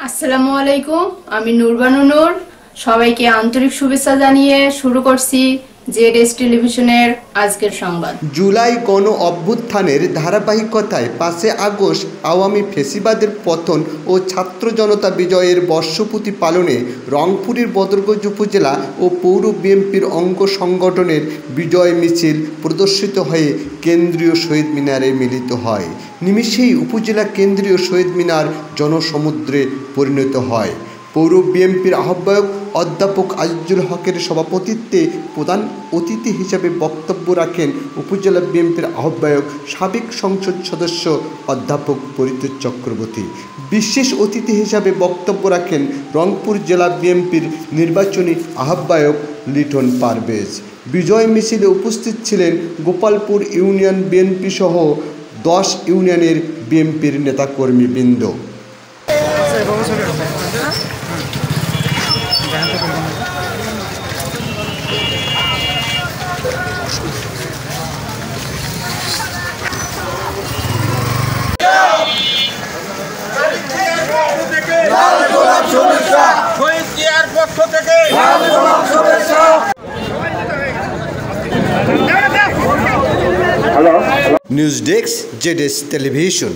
আসসালামু আলাইকুম। আমি নুরবানু নূর। সবাইকে আন্তরিক শুভেচ্ছা জানিয়ে শুরু করছি জেডএস টেলিভিশনের আজকের সংবাদ। জুলাই গণ অভ্যুত্থানের ধারাবাহিকতায় 5 আগস্ট আওয়ামী ফ্যাসিবাদের পতন ও ছাত্র জনতা বিজয়ের বর্ষপূর্তি পালনে রংপুরের বদরগঞ্জ উপজেলা ও পৌর বিএনপির অঙ্গ সংগঠনের বিজয় মিছিল প্রদর্শিত হয়ে কেন্দ্রীয় শহীদ মিনারে মিলিত হয়। নিমেষেই উপজেলা কেন্দ্রীয় শহীদ মিনার জনসমুদ্রে পরিণত হয়। পৌর বিএনপির আহ্বায়ক অধ্যাপক আজিজুল হকের সভাপতিত্বে প্রধান অতিথি হিসেবে বক্তব্য রাখেন উপজেলা বিএনপির আহ্বায়ক সাবেক সংসদ সদস্য অধ্যাপক পরিতোষ চক্রবর্তী। বিশেষ অতিথি হিসাবে বক্তব্য রাখেন রংপুর জেলা বিএনপির নির্বাচনী আহ্বায়ক লিটন পারভেজ। বিজয় মিছিলে উপস্থিত ছিলেন গোপালপুর ইউনিয়ন বিএনপি সহ 10 ইউনিয়নের বিএনপির নেতাকর্মীবৃন্দ। News desk ZS television.